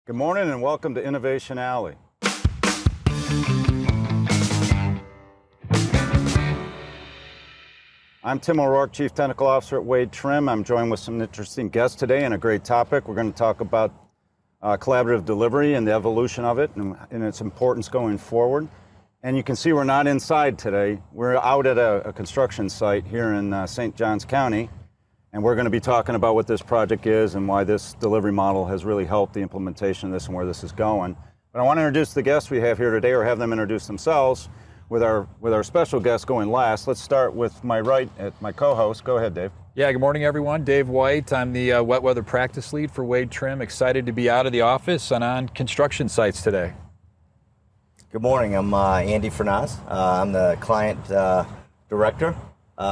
Good morning and welcome to Innovation Alley. I'm Tim O'Rourke, Chief Technical Officer at Wade Trim. I'm joined with some interesting guests today and a great topic. We're going to talk about collaborative delivery and the evolution of it and its importance going forward. And you can see we're not inside today. We're out at a construction site here in St. Johns County. And we're going to be talking about what this project is and why this delivery model has really helped the implementation of this and where this is going. But I want to introduce the guests we have here today, or have them introduce themselves, with our special guest going last. Let's start with my right at my co-host. Go ahead, Dave. Yeah, good morning, everyone. Dave White. I'm the wet weather practice lead for Wade Trim. Excited to be out of the office and on construction sites today. Good morning. I'm Andy Franosz. I'm the client director.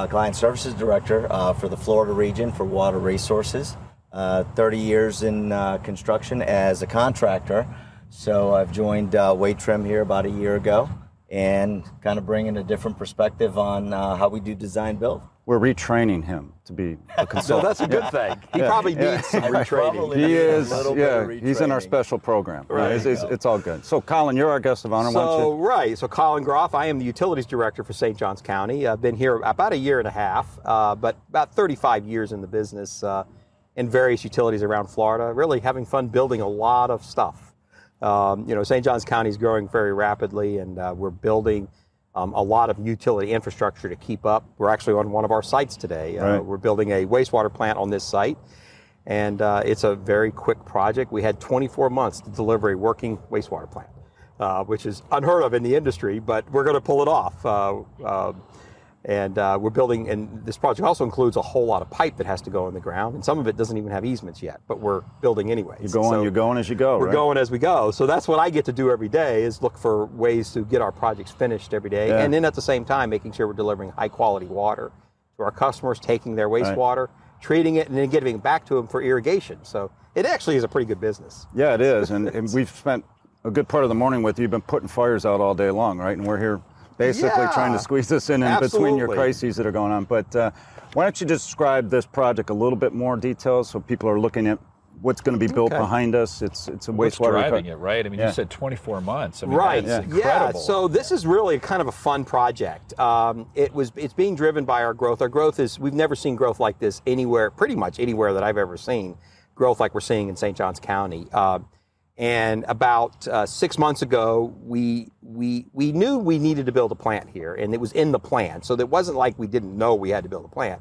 Client Services Director for the Florida region for Water Resources. 30 years in construction as a contractor. So I've joined Wade Trim here about a year ago and kind of bringing a different perspective on how we do design build. We're retraining him to be a consultant. So that's a good thing. He probably needs some retraining. He is, he's in our special program. Right. It's all good. So Colin, you're our guest of honor. So Colin Groff, I am the Utilities Director for St. Johns County. I've been here about a year and a half, but about 35 years in the business in various utilities around Florida, really having fun building a lot of stuff. St. Johns County is growing very rapidly, and we're building a lot of utility infrastructure to keep up. We're actually on one of our sites today. Right. We're building a wastewater plant on this site, and it's a very quick project. We had 24 months to deliver a working wastewater plant, which is unheard of in the industry, but we're going to pull it off. We're building, and this project also includes a whole lot of pipe that has to go in the ground, and some of it doesn't even have easements yet, but we're building anyway. You're going as you go, We're going as we go. So that's what I get to do every day, is look for ways to get our projects finished every day, and then at the same time making sure we're delivering high quality water to our customers, taking their wastewater, treating it, and then giving it back to them for irrigation. So it actually is a pretty good business. Yeah, it is, and we've spent a good part of the morning with you. You've been putting fires out all day long, right? And we're here basically trying to squeeze this in between your crises that are going on. But why don't you describe this project a little bit more detail so people are looking at what's going to be built behind us. It's a wastewater. What's driving it, right? I mean, you said 24 months. I mean, right. That's incredible. Yeah. So this is really kind of a fun project. It's being driven by our growth. Our growth is, we've never seen growth like this anywhere, pretty much anywhere that I've ever seen. Growth like we're seeing in St. Johns County. And about 6 months ago, we knew we needed to build a plant here, and it was in the plan. So it wasn't like we didn't know we had to build a plant,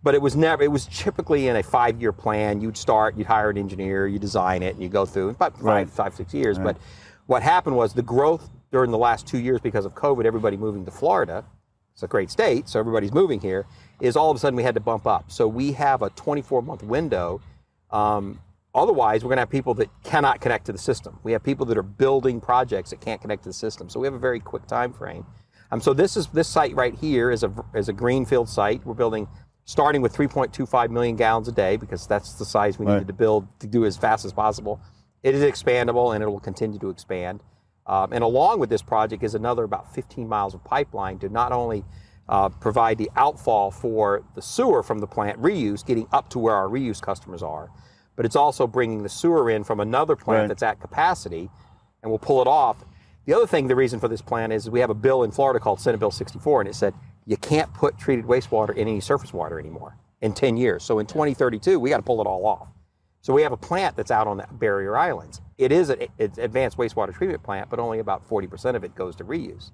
but it was typically in a 5-year plan. You'd hire an engineer, you design it, and you go through about 5-6 years. Right. But what happened was the growth during the last 2 years because of COVID, everybody moving to Florida. It's a great state, so everybody's moving here, is all of a sudden we had to bump up. So we have a 24-month window. Otherwise, we're going to have people that cannot connect to the system. We have people that are building projects that can't connect to the system. So we have a very quick time frame. So this site right here is a greenfield site. We're building, starting with 3.25 million gallons a day, because that's the size we needed to build to do as fast as possible. It is expandable, and it will continue to expand. And along with this project is another about 15 miles of pipeline to not only provide the outfall for the sewer from the plant reuse, getting up to where our reuse customers are, but it's also bringing the sewer in from another plant that's at capacity, and we'll pull it off. The other thing, the reason for this plan is we have a bill in Florida called Senate Bill 64, and it said you can't put treated wastewater in any surface water anymore in 10 years. So in 2032, we got to pull it all off. So we have a plant that's out on the barrier islands. It is an advanced wastewater treatment plant, but only about 40% of it goes to reuse.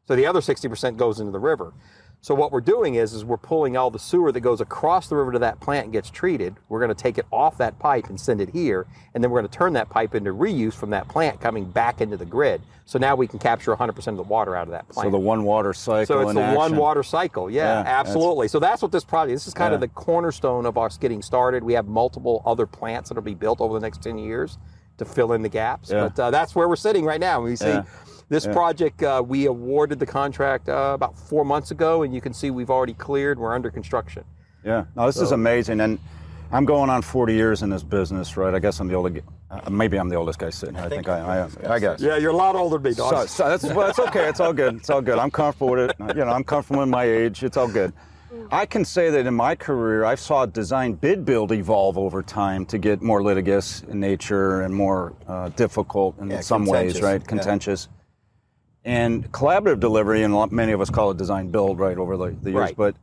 So the other 60% goes into the river. So what we're doing is we're pulling all the sewer that goes across the river to that plant and gets treated. We're going to take it off that pipe and send it here, and then we're going to turn that pipe into reuse from that plant coming back into the grid. So now we can capture 100% of the water out of that plant. So the one water cycle. So it's the one water cycle. Yeah, absolutely. So that's what this project. This is kind of the cornerstone of us getting started. We have multiple other plants that will be built over the next 10 years to fill in the gaps. But that's where we're sitting right now. We see. This project, we awarded the contract about 4 months ago, and you can see we've already cleared. We're under construction. Yeah, no, this is amazing, and I'm going on 40 years in this business, right? I guess I'm the oldest. Maybe I'm the oldest guy sitting here. I think I am. I guess. Yeah, you're a lot older than me, dog. So that's okay. It's all good. It's all good. I'm comfortable with it. I'm comfortable in my age. It's all good. I can say that in my career, I saw design bid build evolve over time to get more litigious in nature and more difficult in some ways, right? Contentious. And collaborative delivery, and many of us call it design build, right, over the years, but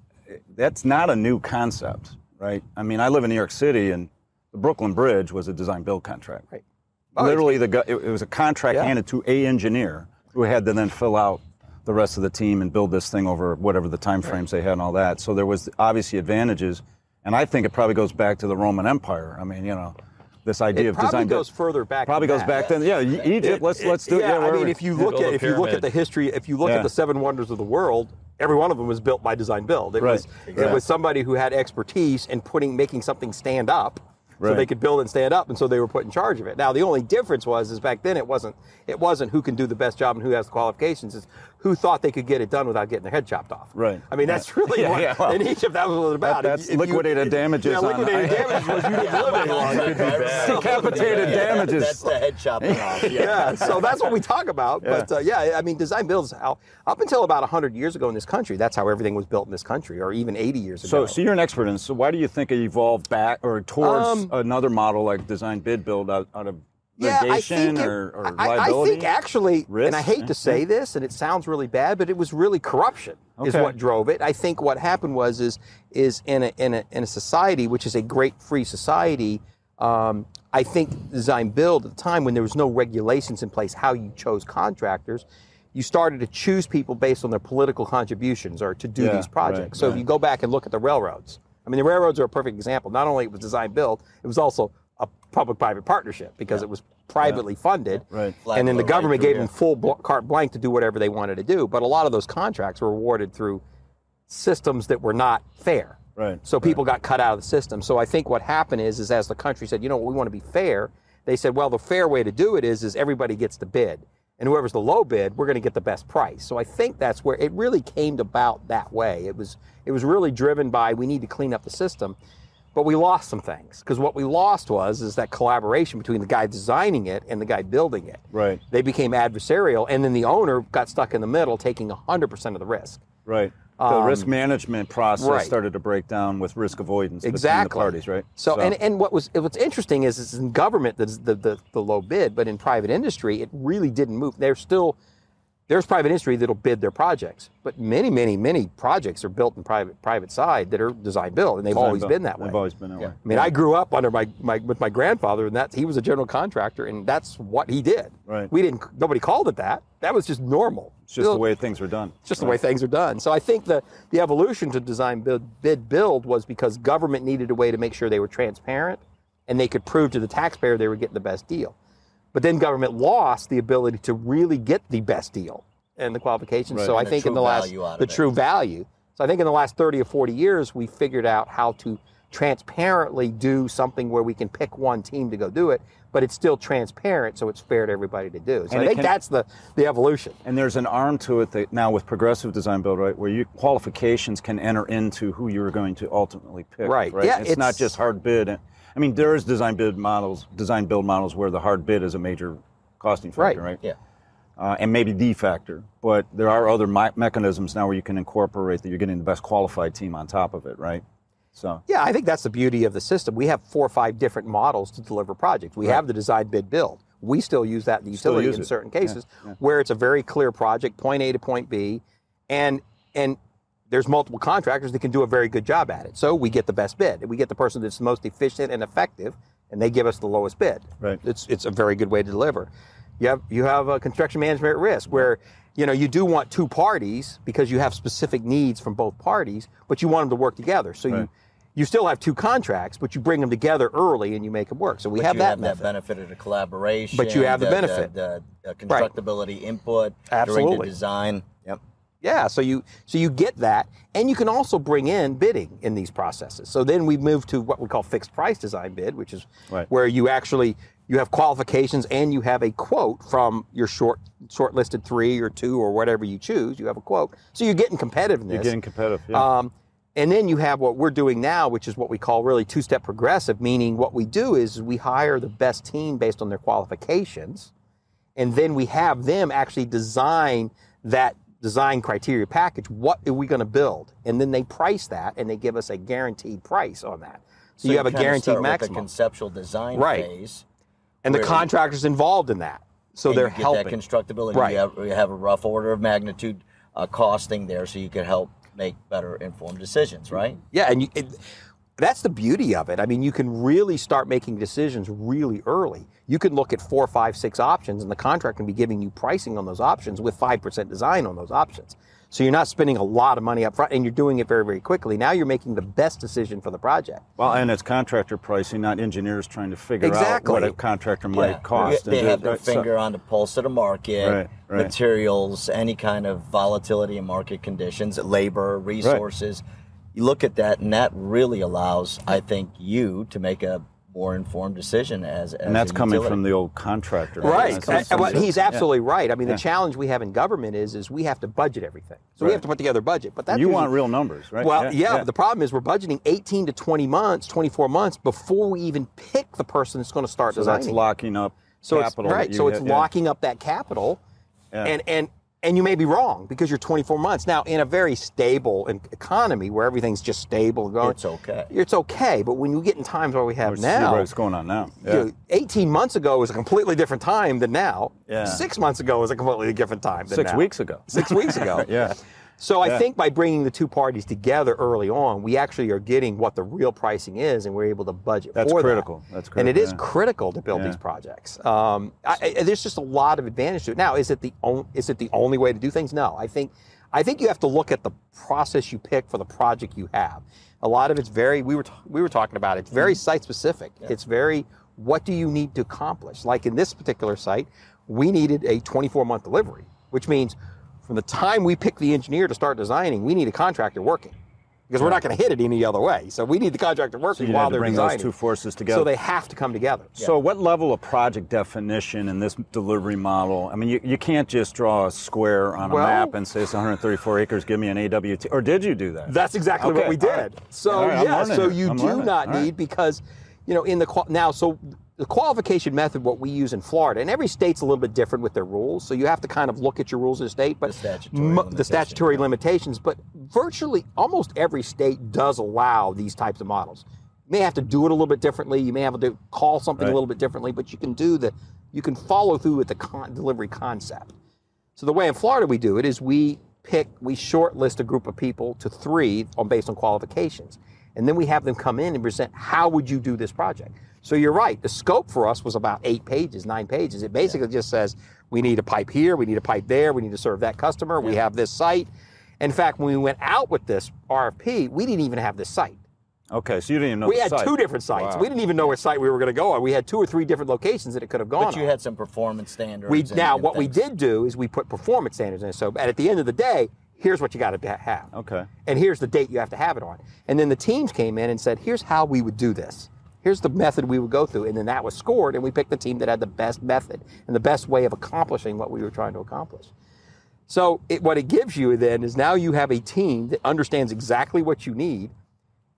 that's not a new concept, right? I mean, I live in New York City, and the Brooklyn Bridge was a design build contract. Right. Literally, it was a contract handed to an engineer who had to then fill out the rest of the team and build this thing over whatever the time frames they had and all that. So there was obviously advantages, and I think it probably goes back to the Roman Empire. I mean, you know, this idea of design. Probably goes further back. Probably goes back then. Yeah, Egypt. Let's do it. Yeah, I mean, if you look at the history, if you look at the 7 wonders of the world, every one of them was built by design build. It was somebody who had expertise in making something stand up. So they could build and stand up, and so they were put in charge of it. Now, the only difference is back then it wasn't who can do the best job and who has the qualifications. It's who thought they could get it done without getting their head chopped off. Right. I mean, that's really what in Egypt that was what it was about. That's liquidated damages. Yeah, liquidated damages was you didn't live any longer. Decapitated damages. That's the head chopping off. Yeah, so that's what we talk about. But I mean, design builds up until about 100 years ago in this country. That's how everything was built in this country, or even 80 years ago. So you're an expert in this. So why do you think it evolved back or towards another model like design bid build out of litigation or liability? I think actually, risk? And I hate to say this, and it sounds really bad, but it was really corruption is what drove it. I think what happened is in a society which is a great free society. I think design build at the time when there was no regulations in place how you chose contractors, you started to choose people based on their political contributions or to do these projects. So if you go back and look at the railroads, I mean, the railroads are a perfect example. Not only it was design build, it was also a public-private partnership because it was privately funded, and then the government gave them full carte blanche to do whatever they wanted to do. But a lot of those contracts were awarded through systems that were not fair. So people got cut out of the system. So I think what happened is as the country said, you know what, we want to be fair, they said, well, the fair way to do it is everybody gets the bid. And whoever's the low bid, we're going to get the best price. So I think that's where it really came about that way. It was really driven by we need to clean up the system. But we lost some things, because what we lost is that collaboration between the guy designing it and the guy building it. They became adversarial, and then the owner got stuck in the middle, taking 100% of the risk. The risk management process started to break down with risk avoidance between the parties, right? So and what's interesting is in government the low bid, but in private industry it really didn't move. There's private industry that'll bid their projects, but many projects are built in private side that are design build, and they've always been that way. They've always been that way. I mean, I grew up under with my grandfather, and he was a general contractor, and that's what he did. Nobody called it that. That was just normal. It's just the way things are done. It's just the way things are done. So I think the evolution to design bid build was because government needed a way to make sure they were transparent, and they could prove to the taxpayer they were getting the best deal. But then government lost the ability to really get the best deal and the qualifications. So I think true value. So I think in the last 30 or 40 years, we figured out how to transparently do something where we can pick one team to go do it, but it's still transparent, so it's fair to everybody to do. So I think that's the evolution. And there's an arm to it that now with progressive design build, right, where qualifications can enter into who you're going to ultimately pick. Yeah, it's not just hard bid. I mean, there is design build models where the hard bid is a major costing factor, right? And maybe the factor. But there are other mechanisms now where you can incorporate that you're getting the best qualified team on top of it, right? So yeah, I think that's the beauty of the system. We have 4 or 5 different models to deliver projects. We have the design bid build. We still use that in the utility in certain cases where it's a very clear project, point A to point B, and there's multiple contractors that can do a very good job at it. So we get the best bid. We get the person that's the most efficient and effective, and they give us the lowest bid. It's a very good way to deliver. You have a construction management at risk where you do want 2 parties because you have specific needs from both parties, but you want them to work together. So you still have 2 contracts, but you bring them together early and you make them work. So we have that benefit of the collaboration. But you have the benefit. The constructability input during the design. Yeah, so you get that, and you can also bring in bidding in these processes. So then we move to what we call fixed price design bid, which is where you have qualifications and you have a quote from your shortlisted 3 or 2 or whatever you choose. You have a quote, so you're getting competitiveness. You're getting competitive. Yeah. And then you have what we're doing now, which is what we call really 2-step progressive, meaning what we do is we hire the best team based on their qualifications, and then we have them actually design that design criteria package, what are we going to build? And then they price that, and they give us a guaranteed price on that. So you have a guaranteed maximum. With the conceptual design phase. And the contractor's involved in that. So they're helping. That constructability. Right. You have a rough order of magnitude costing there, so you can help make better informed decisions, right? Yeah, and that's the beauty of it. I mean, you can really start making decisions really early. You can look at 4, 5, 6 options, and the contractor can be giving you pricing on those options with 5% design on those options. So you're not spending a lot of money up front, and you're doing it very, very quickly. Now you're making the best decision for the project. Well, and it's contractor pricing, not engineers trying to figure out what a contractor might cost. They have their finger on the pulse of the market, materials, any kind of volatility in market conditions, labor, resources. You look at that, and that really allows, I think, you to make a more informed decision and that's coming from the old contractor. Right. He's absolutely right. I mean, the challenge we have in government is we have to budget everything. So we have to put together a budget. But that's you want real numbers, right? Well, the problem is we're budgeting 18 to 20 months, 24 months before we even pick the person that's going to start designing. So that's locking up capital. So it's locking up that capital, and you may be wrong because you're 24 months. Now, in a very stable economy where everything's just stable and going, it's okay. It's okay, but when you get in times where we have now, what's going on now? 18 months ago was a completely different time than now. 6 months ago was a completely different time than now. 6 weeks ago. 6 weeks ago. So I think by bringing the two parties together early on, we actually are getting what the real pricing is, and we're able to budget for that. That's critical. And it is critical to build these projects. There's just a lot of advantage to it. Now, is it the only way to do things? No. I think you have to look at the process you pick for the project you have. A lot of it's we were talking about it. It's very site specific. It's very, what do you need to accomplish? Like in this particular site, we needed a 24-month delivery, which means from the time we pick the engineer to start designing, we need a contractor working because we're not going to hit it any other way. So we need the contractor working while they're designing. Those two forces together. So they have to come together. So what level of project definition in this delivery model? I mean, you can't just draw a square on a map and say it's 134 acres, give me an AWT. Or did you do that? That's exactly what we did. So you do not need because, in the the qualification method, what we use in Florida, and every state's a little bit different with their rules, so you have to kind of look at your rules in the state, but the statutory limitations, but virtually almost every state does allow these types of models. You may have to do it a little bit differently, you may have to call something a little bit differently, but you can follow through with the delivery concept. So the way in Florida we do it is we shortlist a group of people to 3 based on qualifications, and then we have them come in and present, how would you do this project? So you're right. The scope for us was about 8 pages, 9 pages. It basically just says, we need a pipe here, we need a pipe there, we need to serve that customer, we have this site. In fact, when we went out with this RFP, we didn't even have this site. Okay, so you didn't even know we had 2 different sites. Wow. We didn't even know what site we were going to go on. We had 2 or 3 different locations that it could have gone on. But you had some performance standards. What we did do is we put performance standards in. So at the end of the day, here's what you got to have. Okay. And here's the date you have to have it on. And then the teams came in and said, here's how we would do this. Here's the method we would go through, and then that was scored, and we picked the team that had the best method and the best way of accomplishing what we were trying to accomplish. So what it gives you then is now you have a team that understands exactly what you need,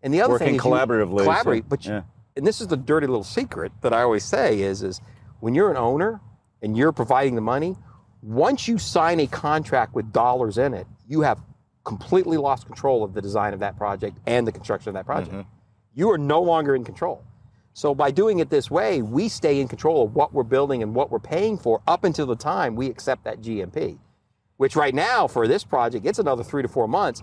and the other thing is collaboratively. Collaborate, but and this is the dirty little secret that I always say is when you're an owner and you're providing the money, once you sign a contract with dollars in it, you have completely lost control of the design of that project and the construction of that project. Mm-hmm. You are no longer in control. So by doing it this way, we stay in control of what we're building and what we're paying for up until the time we accept that GMP, which right now for this project, it's another 3 to 4 months.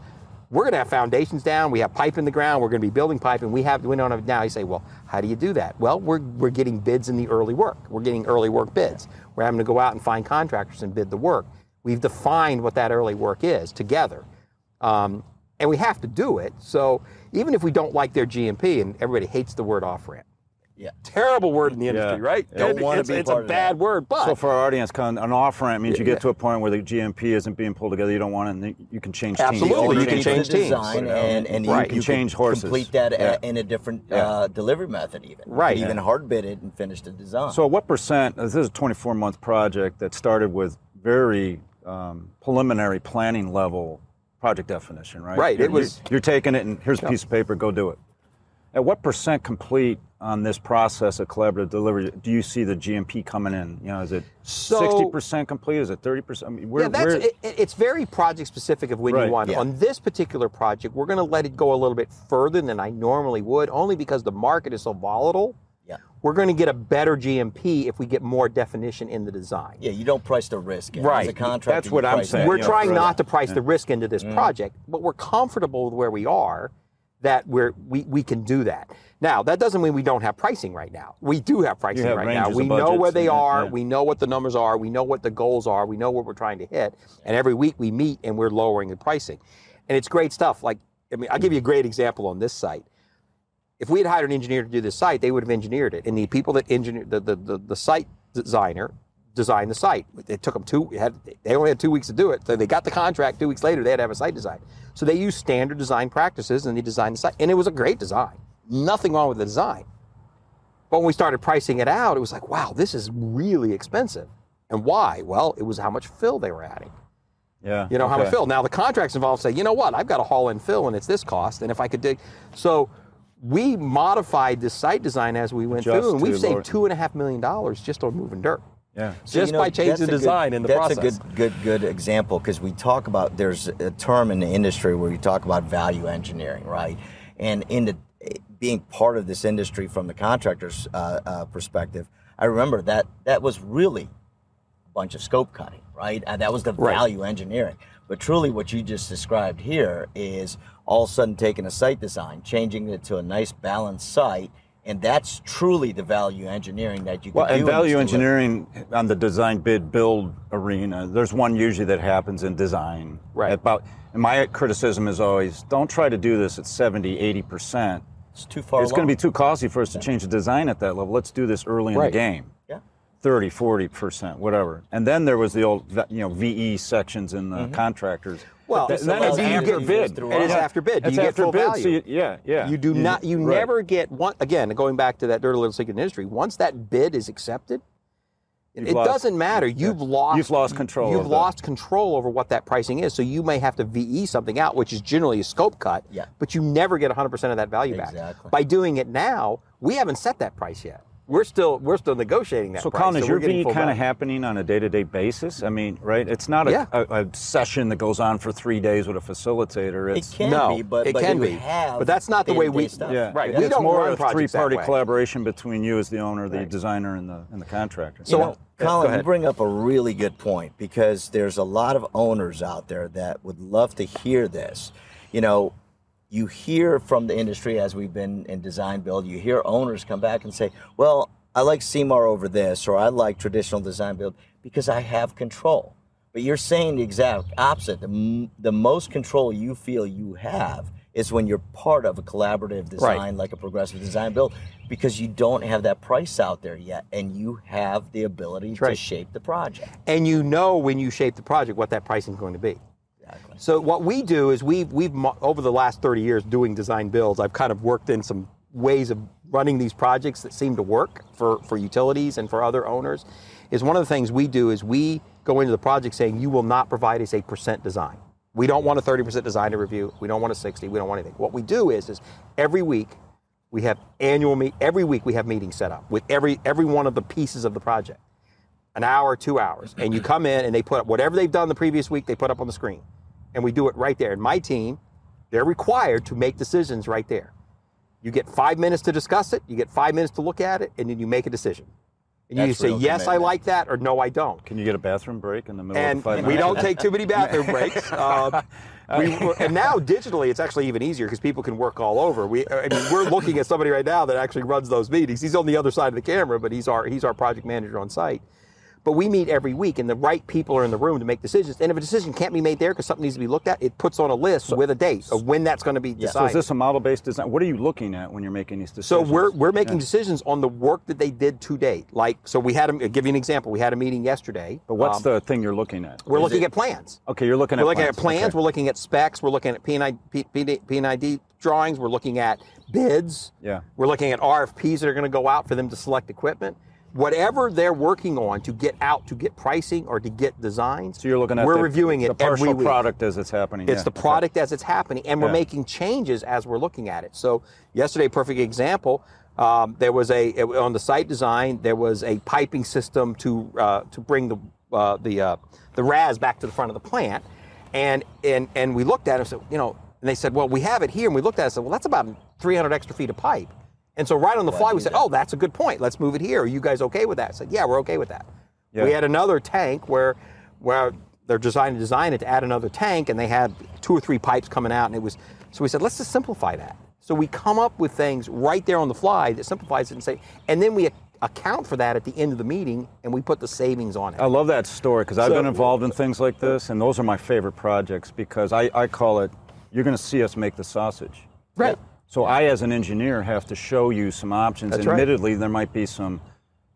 We're going to have foundations down. We have pipe in the ground. We're going to be building pipe, and we don't have now. You say, well, how do you do that? Well, we're getting bids in the early work. We're getting early work bids. We're having to go out and find contractors and bid the work. We've defined what that early work is together. And we have to do it. So even if we don't like their GMP, and everybody hates the word off-ramp. Yeah. Terrible word in the industry, right? Don't want to be It's a bad word, but... So for our audience, an off-ramp means you get to a point where the GMP isn't being pulled together, you don't want it, and you can change teams. Absolutely, you can change teams. And you can change horses. Complete that in a different delivery method even. Right. You can even hard bid it and finish the design. So what percent, this is a 24-month project that started with very preliminary planning level project definition, right? Right. You're taking it and here's a piece of paper, go do it. At what percent complete on this process of collaborative delivery do you see the GMP coming in? You know, is it 60% complete? Is it 30%? I mean, it's very project specific of when you want it. Yeah. On this particular project, we're going to let it go a little bit further than I normally would, only because the market is so volatile. Yeah. We're going to get a better GMP if we get more definition in the design. Yeah, you don't price the risk in. Right. As a contractor, That's what you I'm price saying. that. We're you know, trying not to price the risk into this project, but we're comfortable with where we are, that we can do that. Now, that doesn't mean we don't have pricing right now. We do have pricing right now. We know where they are. We know what the numbers are. We know what the goals are. We know what we're trying to hit. And every week we meet and we're lowering the pricing. And it's great stuff. Like, I mean, I'll give you a great example on this site. If we had hired an engineer to do this site, they would have engineered it. And the people that engineered, the site designer designed the site. It took them they only had 2 weeks to do it. So they got the contract 2 weeks later, they had to have a site design. So they used standard design practices and they designed the site. And it was a great design. Nothing wrong with the design. But when we started pricing it out, it was like, wow, this is really expensive. And why? Well, it was how much fill they were adding. Yeah. You know, how much fill. Now the contracts involved say, you know what, I've got to haul in fill and it's this cost. And if I could dig. So we modified this site design as we went through, and we've saved $2.5 million just on moving dirt. Yeah. Just by changing the design in the process. That's a good example, because we talk about, there's a term in the industry where you talk about value engineering, right? And being part of this industry from the contractor's perspective, I remember that was really a bunch of scope cutting, right? That was the value engineering. But truly what you just described here is all of a sudden taking a site design, changing it to a nice balanced site, and that's truly the value engineering that you can do. And value engineering on the design bid build arena, there's one usually that happens in design. Right. And my criticism is always, don't try to do this at 70, 80%. It's too far It's going to be too costly for us to change the design at that level. Let's do this early in the game. Yeah. 30, 40%, whatever. And then there was the old, VE sections in the contractors. Well, then it's after bid. It is after bid. It's You get after full bid. value. So You do not. You never get one. Again, going back to that dirty little secret industry. Once that bid is accepted, it doesn't matter. You've lost control. You've lost control over what that pricing is. So you may have to VE something out, which is generally a scope cut. Yeah. But you never get 100% of that value back. By doing it now, we haven't set that price yet. We're still negotiating that price. So Colin, is your VE kind of happening on a day-to-day basis? I mean, right? It's not a session that goes on for 3 days with a facilitator. It can be, but it can be. But that's not the way we. Stuff. Right. It's more a three-party collaboration between you as the owner, the designer, and the contractor. So, Colin, you bring up a really good point, because there's a lot of owners out there that would love to hear this. You know, you hear from the industry, as we've been in design build, you hear owners come back and say, well, I like CMAR over this, or I like traditional design build because I have control. But you're saying the exact opposite. The most control you feel you have is when you're part of a collaborative design, like a progressive design build, because you don't have that price out there yet, and you have the ability to shape the project. And you know, when you shape the project, what that pricing is going to be. Exactly. So what we do is we've over the last 30 years doing design builds, I've kind of worked in some ways of running these projects that seem to work for utilities and for other owners. Is one of the things we do is we go into the project saying, you will not provide us a % design. We don't want a 30% design to review. We don't want a 60. We don't want anything. What we do is every week we have every week we have meetings set up with every one of the pieces of the project. An hour, 2 hours. And you come in and they put up whatever they've done the previous week, they put up on the screen. And we do it right there. And my team, they're required to make decisions right there. You get 5 minutes to discuss it, you get 5 minutes to look at it, and then you make a decision. And you say, yes, I like that, or no, I don't. Can you get a bathroom break in the middle of the 5 minutes? We don't take too many bathroom breaks. And now digitally, it's actually even easier because people can work all over. We're looking at somebody right now that actually runs those meetings. He's on the other side of the camera, but he's our project manager on site. But we meet every week, and the right people are in the room to make decisions. And if a decision can't be made there because something needs to be looked at, it puts on a list with a date of when that's going to be decided. So is this a model-based design? What are you looking at when you're making these decisions? So we're making decisions on the work that they did to date. So we had I'll give you an example. We had a meeting yesterday. But what's the thing you're looking at? We're looking at plans. Okay, you're looking at plans. We're looking at plans. Okay. We're looking at specs. We're looking at P&ID drawings. We're looking at bids. Yeah. We're looking at RFPs that are going to go out for them to select equipment. whatever they're working on to get out, to get pricing or to get designs. So you're looking at we're reviewing it the partial every week. product as it's happening. It's the product as it's happening, and we're making changes as we're looking at it. So yesterday, perfect example. There was on the site design. There was a piping system to bring the RAS back to the front of the plant, and we looked at it and said, and they said, well, we have it here, and we looked at it and said, well, that's about 300 extra feet of pipe. And so right on the fly, we said, oh, that's a good point. Let's move it here. Are you guys okay with that? I said, yeah, we're okay with that. Yeah. We had another tank where they're designing it to add another tank, and they had 2 or 3 pipes coming out, and so we said, let's just simplify that. So we come up with things right there on the fly that simplifies it and then we account for that at the end of the meeting, and we put the savings on it. I love that story because I've been involved in things like this, and those are my favorite projects because I call it, you're going to see us make the sausage. Right. So I, as an engineer, have to show you some options. That's Admittedly, right. there might be some,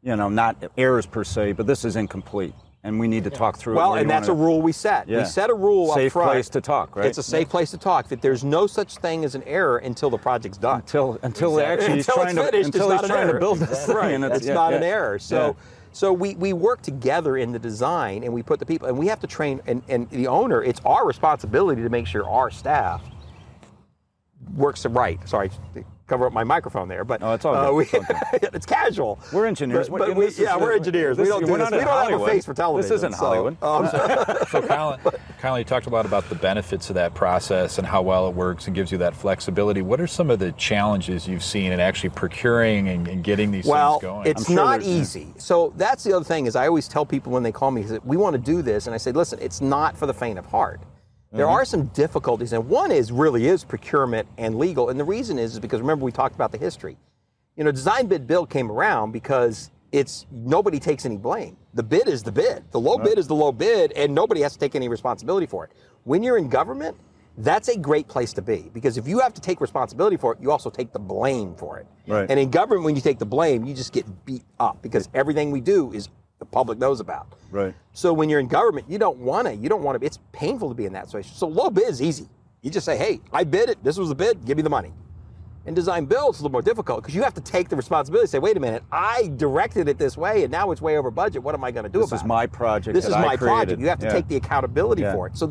not errors per se, but this is incomplete. And we need to talk through it. Well, and that's a rule we set. Yeah. We set a rule up front. Safe place to talk, right? It's a safe place to talk, that there's no such thing as an error until the project's done. Until actually he's trying to build this thing. Right, and it's not an error. So we work together in the design, and we put the people, and we have to train, and the owner, it's our responsibility to make sure our staff works right. Sorry, cover up my microphone there, but it's all good. it's casual. We're engineers. We're engineers. We don't have a face for television. This isn't Hollywood. So Colin, you talked a lot about the benefits of that process and how well it works and gives you that flexibility. What are some of the challenges you've seen in actually procuring and getting these things going? Well, it's not easy. So that's the other thing is I always tell people when they call me, we want to do this, and I say, listen, it's not for the faint of heart. There are some difficulties, and one really is procurement and legal, and the reason is because remember we talked about the history. Design bid build came around because nobody takes any blame. The bid is the bid. The low bid is the low bid, and nobody has to take any responsibility for it. When you're in government, that's a great place to be because if you have to take responsibility for it, you also take the blame for it. Right. And in government, when you take the blame, you just get beat up because everything we do is the public knows about. Right. So when you're in government, you don't want to, it's painful to be in that situation. So low bid is easy. You just say, hey, I bid it, this was the bid, give me the money. And design build is a little more difficult because you have to take the responsibility, say, wait a minute, I directed it this way and now it's way over budget, what am I going to do about it? This is my project. This is my project. You have to take the accountability for it. So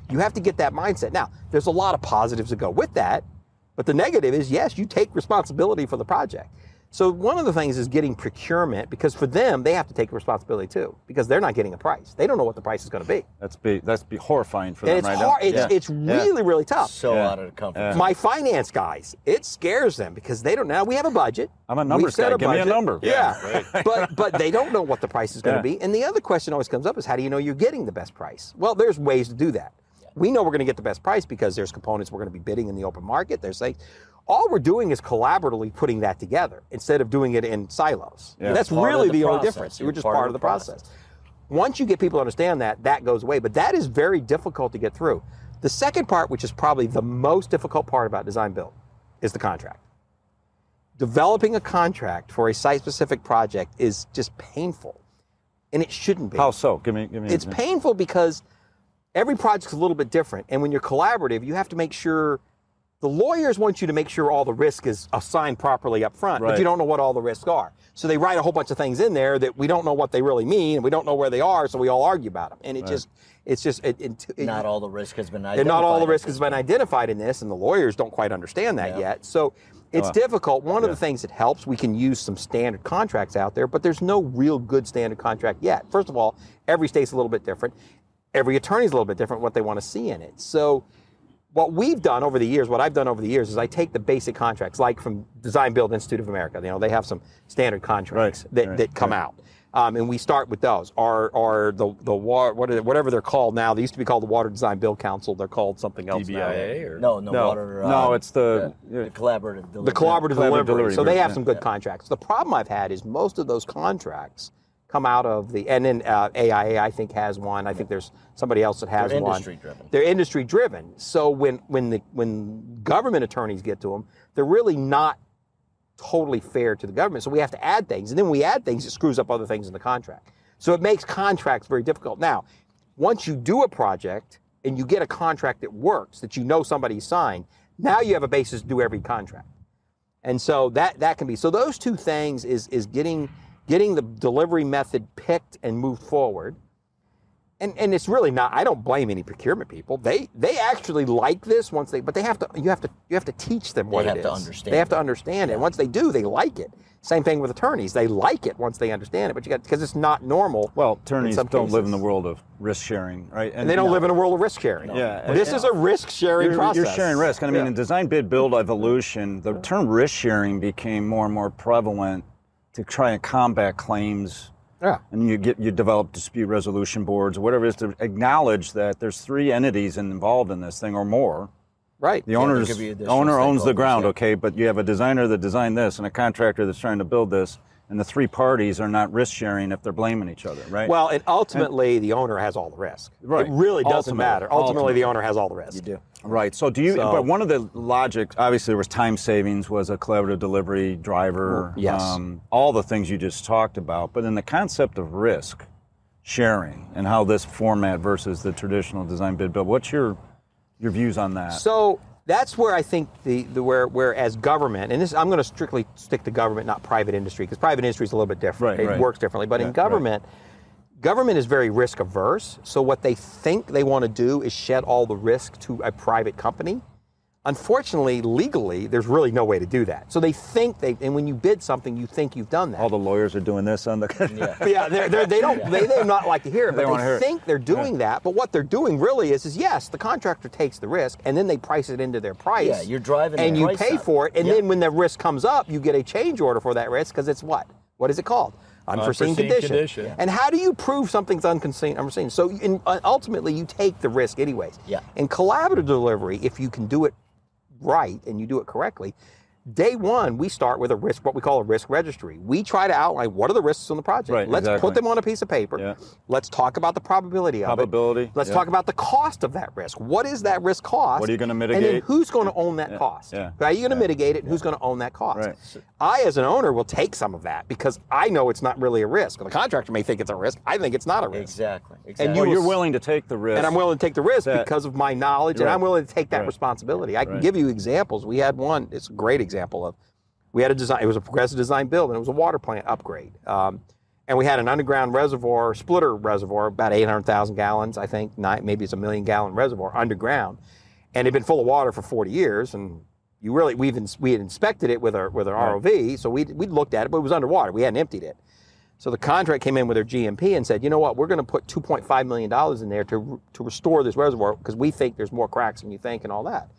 you have to get that mindset. Now, there's a lot of positives that go with that, but the negative is, yes, you take responsibility for the project. So one of the things is getting procurement because for them, they have to take responsibility too because they're not getting a price. They don't know what the price is going to be. That's horrifying for them right now. It's really tough. So out of the comfort zone. My finance guys, it scares them because they don't know. We have a budget. I'm a numbers guy. Give me a number. Yeah. but they don't know what the price is going to be. And the other question always comes up is how do you know you're getting the best price? Well, there's ways to do that. We know we're going to get the best price because there's components we're going to be bidding in the open market. There's things. All we're doing is collaboratively putting that together instead of doing it in silos. Yeah. That's really the only difference. We're just part of the process. Once you get people to understand that, that goes away. But that is very difficult to get through. The second part, which is probably the most difficult part about design build, is the contract. Developing a contract for a site-specific project is just painful. And it shouldn't be. How so? Give me. It's painful because every project's a little bit different. And when you're collaborative, you have to make sure. The lawyers want you to make sure all the risk is assigned properly up front, but you don't know what all the risks are. So they write a whole bunch of things in there that we don't know what they really mean, and we don't know where they are, so we all argue about them. And not all the risk has been identified. And not all the risk has been identified in this, and the lawyers don't quite understand that yet. So it's difficult. One of the things that helps, we can use some standard contracts out there, but there's no real good standard contract yet. First of all, every state's a little bit different. Every attorney's a little bit different what they want to see in it. So what I've done over the years is I take the basic contracts, like from Design Build Institute of America. They have some standard contracts that come out, and we start with those. Or the whatever they're called now. They used to be called the Water Design Build Council. They're called something else DBIA now. or No, it's the collaborative delivery. The collaborative delivery. So they have some good contracts. The problem I've had is most of those contracts come out of and then AIA I think has one. I think there's somebody else that has one. They're industry driven. So when government attorneys get to them, they're really not totally fair to the government. So we have to add things, and then when we add things, it screws up other things in the contract. So it makes contracts very difficult. Now, once you do a project and you get a contract that works, that you know somebody signed, now you have a basis to do every contract. And so that can be. So those two things is getting getting the delivery method picked and moved forward. And it's really not. I don't blame any procurement people. They actually like this but they have to. You have to teach them what it is. They have to understand. They have to understand it. And once they do, they like it. Same thing with attorneys. They like it once they understand it. But because it's not normal. Well, attorneys don't live in the world of risk sharing, right? And they don't live in a world of risk sharing. Yeah, this is a risk sharing process. You're sharing risk. And I mean, in design, bid, build evolution, the term risk sharing became more and more prevalent to try and combat claims. Yeah. And you develop dispute resolution boards or whatever it is to acknowledge that there's three entities involved in this thing or more. Right. The owner owns the ground, okay, but you have a designer that designed this and a contractor that's trying to build this, and the three parties are not risk sharing if they're blaming each other, right? Well, and ultimately the owner has all the risk. Right. It really doesn't matter. Ultimately the owner has all the risk. You do. Right. So but one of the logic, obviously there was time savings, was a collaborative delivery driver, yes. All the things you just talked about, but in the concept of risk sharing and how this format versus the traditional design bid build, what's your views on that? So that's where I think where as government, and this I'm going to strictly stick to government, not private industry, because private industry is a little bit different. It works differently. But in government, government is very risk averse. So what they think they want to do is shed all the risk to a private company. Unfortunately, legally, there's really no way to do that. So they think and when you bid something, you think you've done that. All the lawyers are doing this on the. They not like to hear it, but they think they're doing that. But what they're doing really is yes, the contractor takes the risk, and then they price it into their price. Yeah, you're driving and the you price pay up. for it, and then when the risk comes up, you get a change order for that risk because it's what? What is it called? Unforeseen condition. And how do you prove something's unforeseen? So ultimately, you take the risk anyways. Yeah. In collaborative delivery, if you can do it right and you do it correctly, day one, we start with what we call a risk registry. We try to outline what are the risks on the project. Right, Let's put them on a piece of paper. Yeah. Let's talk about the probability of it. Let's talk about the cost of that risk. What is that risk cost? What are you going to mitigate? And then who's going to own that cost? Yeah. How are you going to mitigate it, and who's going to own that cost? Right. I, as an owner, will take some of that because I know it's not really a risk. The contractor may think it's a risk. I think it's not a risk. Exactly. And you're willing to take the risk. And I'm willing to take the risk because of my knowledge, and I'm willing to take that responsibility. I can give you examples. We had one, it's a great example of, we had a design, it was a progressive design build, and it was a water plant upgrade. And we had an underground reservoir, splitter reservoir, about 800,000 gallons, I think, maybe it's a 1 million gallon reservoir underground. And it had been full of water for 40 years, and we had inspected it with our ROV, so we looked at it, but it was underwater. We hadn't emptied it. So the contract came in with their GMP and said, you know what, we're going to put $2.5 million in there to restore this reservoir because we think there's more cracks than you think and all that.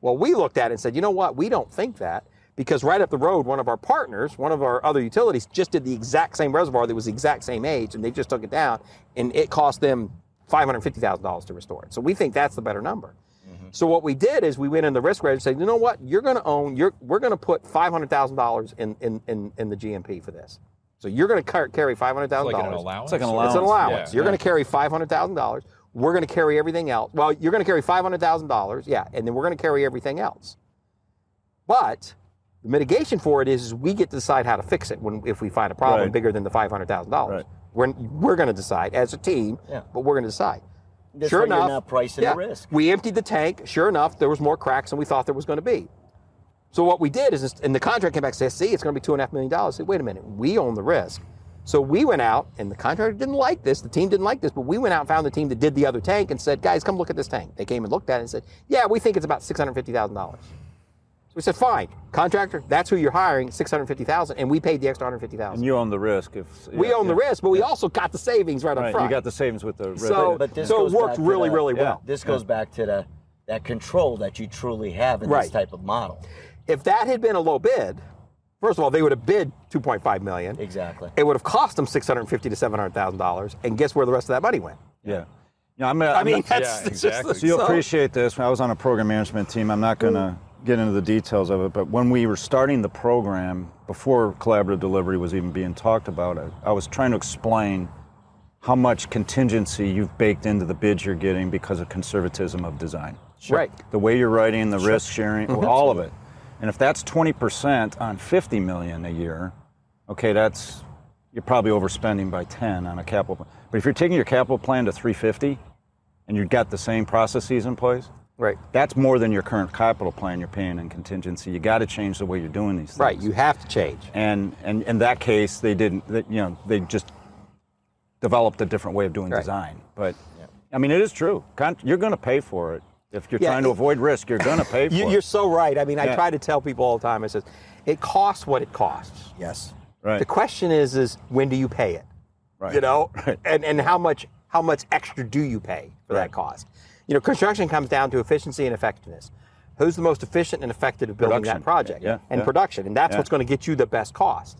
Well, we looked at it and said, you know what, we don't think that. Because right up the road, one of our partners, one of our other utilities, just did the exact same reservoir that was the exact same age, and they just took it down, and it cost them $550,000 to restore it. So we think that's the better number. Mm-hmm. So what we did is we went in the risk register and said, you know what, we're going to put $500,000 in the GMP for this. So you're going to carry $500,000. It's like an allowance? It's like an allowance. It's an allowance. You're going to carry $500,000. We're going to carry everything else. Well, you're going to carry $500,000, yeah, and then we're going to carry everything else. But the mitigation for it is we get to decide how to fix it if we find a problem bigger than the $500,000. Right. We're going to decide as a team, but we're going to decide. That's sure enough, you're not pricing the risk. We emptied the tank. Sure enough, there was more cracks than we thought there was going to be. So what we did is, and the contract came back and said, see, it's going to be $2.5 million. I said, wait a minute, we own the risk. So we went out, and the contractor didn't like this, the team didn't like this, but we went out and found the team that did the other tank and said, guys, come look at this tank. They came and looked at it and said, yeah, we think it's about $650,000. We said, fine, contractor, that's who you're hiring, $650,000, and we paid the extra $150,000. And you own the risk. We own the risk, but we also got the savings right up front. You got the savings with the risk. So it worked really, really well. This goes back to that control that you truly have in this type of model. If that had been a low bid, first of all, they would have bid $2.5 million. Exactly. It would have cost them $650,000 to $700,000, and guess where the rest of that money went? Yeah. That's exactly. So you'll appreciate this. When I was on a program management team, I'm not going to get into the details of it, but when we were starting the program, before collaborative delivery was even being talked about, I was trying to explain how much contingency you've baked into the bids you're getting because of conservatism of design. Sure. Right. The way you're writing, the risk sharing, all of it. And if that's 20% on $50 million a year, okay, you're probably overspending by 10 on a capital plan. But if you're taking your capital plan to $350 and you've got the same processes in place, Right. That's more than your current capital plan you're paying in contingency. You got to change the way you're doing these things. Right. You have to change. And in that case, they didn't. They just developed a different way of doing design. But I mean, it is true. You're going to pay for it. If you're trying to avoid risk, you're going to pay for it. You're so right. I mean, I try to tell people all the time. I says, it costs what it costs. Yes. Right. The question is when do you pay it? Right. You know, Right. and how much extra do you pay for that cost? You know, construction comes down to efficiency and effectiveness. Who's the most efficient and effective at building that project? And production, and that's what's going to get you the best cost.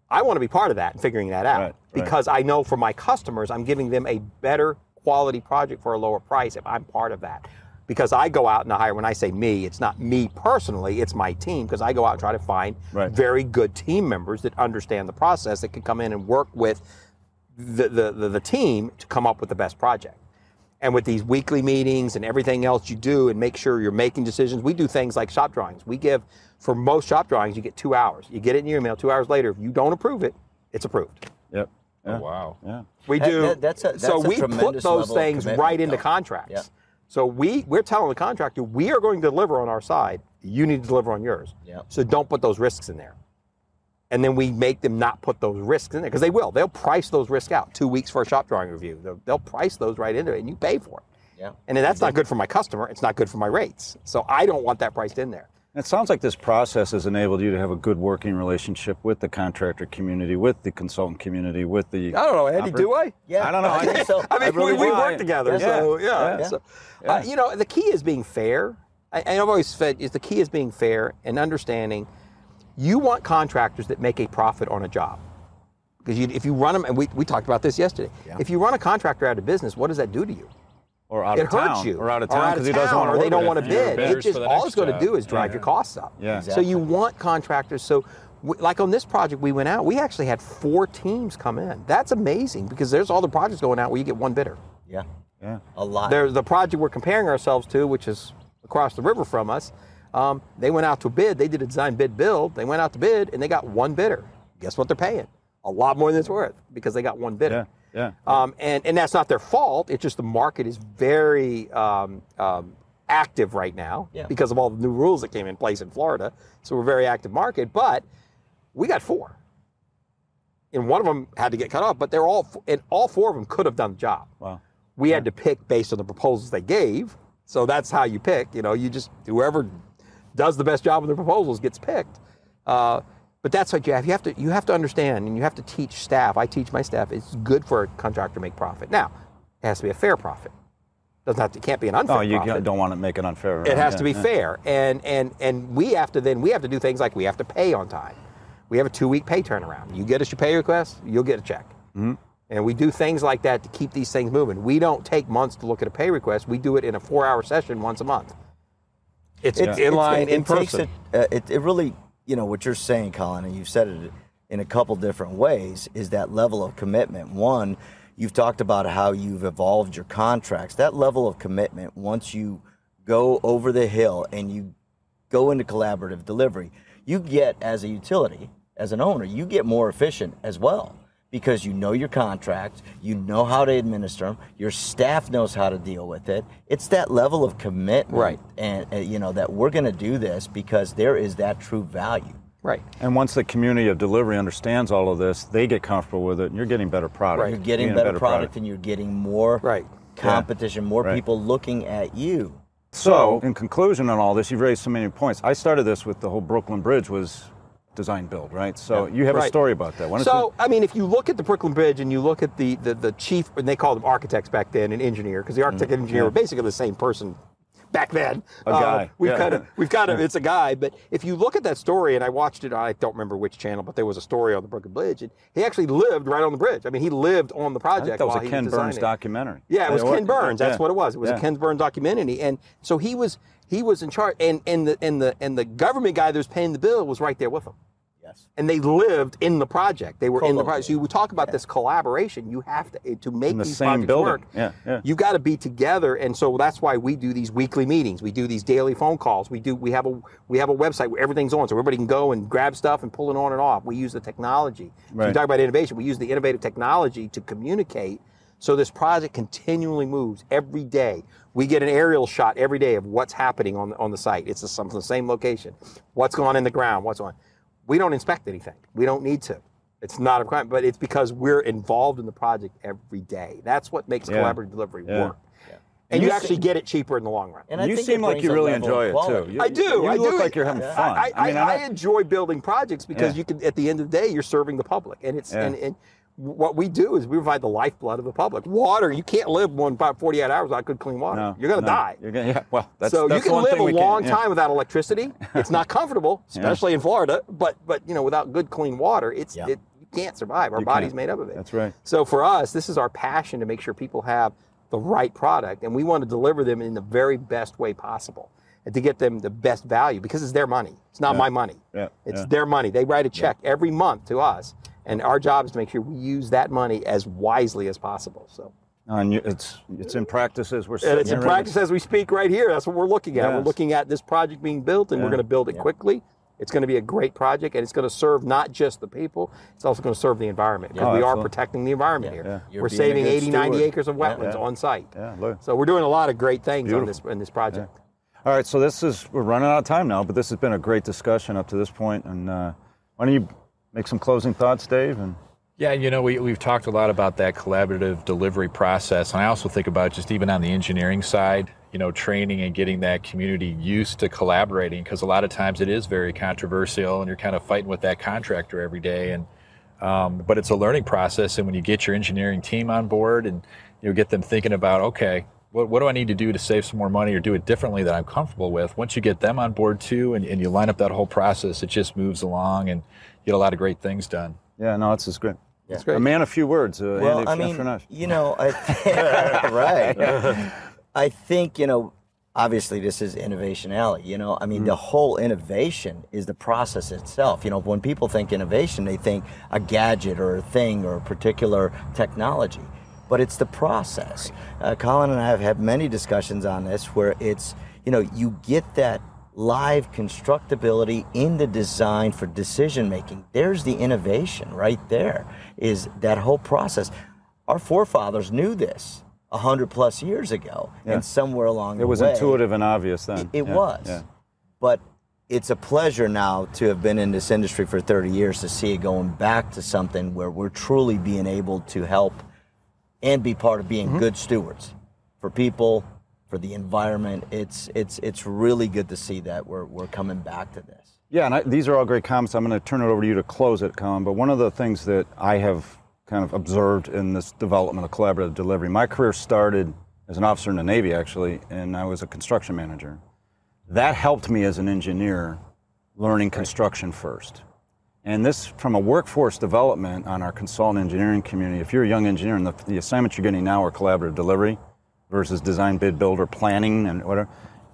I want to be part of that and figuring that out because I know for my customers, I'm giving them a better quality project for a lower price if I'm part of that. Because I go out and hire, when I say me, it's not me personally, it's my team, because I go out and try to find very good team members that understand the process, that can come in and work with the team to come up with the best project. And with these weekly meetings and everything else you do and make sure you're making decisions, we do things like shop drawings. We give, for most shop drawings, you get 2 hours. You get it in your email 2 hours later. If you don't approve it, it's approved. Yep. Oh, wow. Yeah. We do. So we put those things right into contracts. Yeah. So we're telling the contractor, we are going to deliver on our side. You need to deliver on yours. Yeah. So don't put those risks in there. And then we make them not put those risks in there, because they will. They'll price those risks out. 2 weeks for a shop drawing review. They'll price those right into it, and you pay for it. Yeah. And then that's not good for my customer. It's not good for my rates. So I don't want that priced in there. It sounds like this process has enabled you to have a good working relationship with the contractor community, with the consultant community, with the... I don't know, Andy, do I? Yeah. I don't know. I think so. I mean, we work together, so yeah. Yeah. So, you know, the key is being fair. I've always said the key is being fair and understanding. You want contractors that make a profit on a job. Because if you run them, and we talked about this yesterday, if you run a contractor out of business, what does that do to you? Or out of town. It hurts you. Or out of town because he doesn't want to or they don't work want to with it. bid. It just, all it's going to do is drive your costs up. Yeah. So you want contractors. So like on this project we went out, we actually had 4 teams come in. That's amazing because there's all the projects going out where you get one bidder. Yeah. Yeah. A lot. There's the project we're comparing ourselves to, which is across the river from us. They went out to bid. They did a design bid build. They went out to bid and they got one bidder. Guess what they're paying? A lot more than it's worth because they got one bidder. Yeah. And that's not their fault. It's just the market is very active right now because of all the new rules that came in place in Florida. So we're a very active market, but we got 4. And one of them had to get cut off, but all 4 of them could have done the job. Wow. We had to pick based on the proposals they gave. So that's how you pick. You know, you just, whoever does the best job of the proposals gets picked. But that's what you have. You have to understand, and you have to teach staff. I teach my staff. It's good for a contractor to make profit. Now, it has to be a fair profit. It can't be an unfair profit. Oh, you don't want to make it unfair. It has to be fair, and we have to do things like we have to pay on time. We have a 2-week pay turnaround. You get us your pay request, you'll get a check. Mm-hmm. And we do things like that to keep these things moving. We don't take months to look at a pay request. We do it in a 4-hour session once a month. It's inline, in person. It really, you know, what you're saying, Colin, and you've said it in a couple different ways, is that level of commitment. One, you've talked about how you've evolved your contracts. That level of commitment, once you go over the hill and you go into collaborative delivery, you get, as a utility, as an owner, you get more efficient as well. Because you know your contract, you know how to administer them, your staff knows how to deal with it. It's that level of commitment, and you know, that we're going to do this because there is that true value. Right. And once the community of delivery understands all of this, they get comfortable with it, and you're getting better product. Right. You're getting better product, and you're getting more competition, more people looking at you. So, in conclusion on all this, you've raised so many points. I started this with the whole Brooklyn Bridge was design build, right? So you have a story about that. I mean, if you look at the Brooklyn Bridge and you look at the chief, and they called them architects back then, and engineer, because the architect and engineer were basically the same person back then. A guy. We've kind of, it's a guy. But if you look at that story, and I watched it, I don't remember which channel, but there was a story on the Brooklyn Bridge, and he actually lived right on the bridge. I mean, he lived on the project. I think that was a Ken Burns documentary. Yeah, it was Ken Burns. That's what it was. It was a Ken Burns documentary, and so he was in charge, and the government guy that was paying the bill was right there with him. Yes. And they lived in the project. They were in the project. So you talk about this collaboration. You have to make these projects work. You got to be together, and so that's why we do these weekly meetings. We do these daily phone calls. We have a website where everything's on, so everybody can go and grab stuff and pull it on and off. We use the technology. So you talk about innovation. We use the innovative technology to communicate, So this project continually moves every day. We get an aerial shot every day of what's happening on the site. It's the same location. What's going on in the ground, what's on. We don't inspect anything. We don't need to. It's not a crime, but it's because we're involved in the project every day. That's what makes collaborative delivery work. Yeah. And you actually get it cheaper in the long run. And you seem like you really enjoy it too. I do. You look like you're having fun. I enjoy building projects because you can. At the end of the day, you're serving the public, and it's and what we do is we provide the lifeblood of the public. Water, you can't live about 48 hours without good, clean water. No, you're going to die. You're gonna, that's you can live a long time without electricity. It's not comfortable, especially in Florida. But without good, clean water, you can't survive. Our body's made up of it. That's right. So for us, this is our passion to make sure people have the right product, and we want to deliver them in the very best way possible, and to get them the best value because it's their money. It's not my money. It's their money. They write a check every month to us. And our job is to make sure we use that money as wisely as possible. So, and it's in practice as we're sitting. It's in practice as we speak right here. That's what we're looking at. We're looking at this project being built, and we're going to build it quickly. It's going to be a great project, and it's going to serve not just the people, it's also going to serve the environment, because we are protecting the environment here. We're saving 80, 90 acres of wetlands on site. So we're doing a lot of great things in this project. All right, so we're running out of time now, but this has been a great discussion up to this point. And why don't you make some closing thoughts, Dave? And yeah, we've talked a lot about that collaborative delivery process, and I also think about just even on the engineering side, training and getting that community used to collaborating, because a lot of times it is very controversial, and you're kind of fighting with that contractor every day. And but it's a learning process, and when you get your engineering team on board and get them thinking about, okay, what do I need to do to save some more money or do it differently that I'm comfortable with? Once you get them on board too, and you line up that whole process, it just moves along, and you get a lot of great things done. Yeah, no, it's just great. That's great. A man of few words. Well, Andy, Franosz. Right. I think, obviously this is Innovation Alley. The whole innovation is the process itself. When people think innovation, they think a gadget or a thing or a particular technology. But it's the process. Colin and I have had many discussions on this where it's, you get that live constructability in the design for decision making. There's the innovation right there, is that whole process. Our forefathers knew this 100+ years ago, and somewhere along the way. It was intuitive and obvious then. It was. Yeah. But it's a pleasure now to have been in this industry for 30 years to see it going back to something where we're truly being able to help and be part of being good stewards for people, for the environment. It's really good to see that we're coming back to this. Yeah, and these are all great comments. I'm going to turn it over to you to close it, Colin. But one of the things that I have kind of observed in this development of collaborative delivery, my career started as an officer in the Navy, actually, and I was a construction manager. That helped me as an engineer learning construction first. And this, from a workforce development on our consultant engineering community, if you're a young engineer and the assignments you're getting now are collaborative delivery versus design, bid, build, or planning and whatever,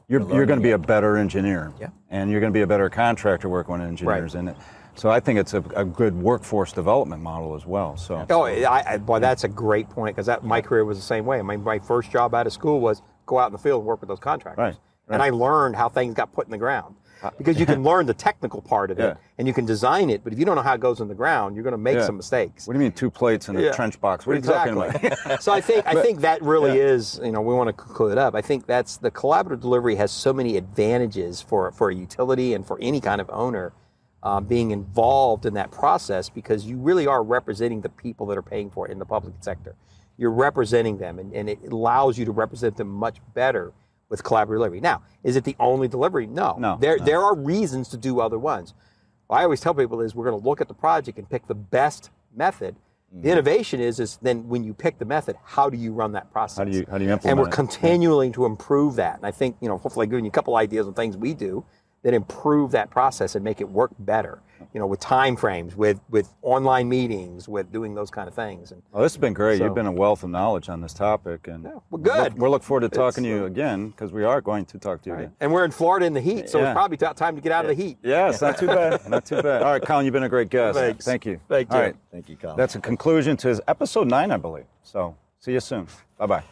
you're going to be a better engineer. Yeah. And you're going to be a better contractor working with engineers. Right. So I think it's a good workforce development model as well. So. Boy, that's a great point, because my career was the same way. My first job out of school was go out in the field and work with those contractors. Right. And I learned how things got put in the ground. Because you can learn the technical part of it, and you want to design it, but if you don't know how it goes in the ground, you're going to make some mistakes. What do you mean 2 plates in a trench box? What are you talking about? So I think that really is, we want to conclude it up. I think that's the collaborative delivery has so many advantages for a utility and for any kind of owner being involved in that process, because you really are representing the people that are paying for it in the public sector. You're representing them, and it allows you to represent them much better with collaborative delivery. Now, is it the only delivery? No. There are reasons to do other ones. What I always tell people is we're going to look at the project and pick the best method. The innovation is then when you pick the method, how do you run that process? How do you implement it? And we're continuing to improve that. And I think, hopefully giving you a couple ideas on things we do that improve that process and make it work better. With time frames, with online meetings, with doing those kind of things. And this has been great. You've been a wealth of knowledge on this topic, and we're good. We're looking forward to talking to you again, because we are going to talk to you again. And we're in Florida in the heat, so it's probably time to get out of the heat. Yeah, it's not too bad. Not too bad. All right, Colin, you've been a great guest. Thanks. Thank you. Thank you. All right. Thank you, Colin. That's a conclusion to episode 9, I believe. So see you soon. Bye-bye.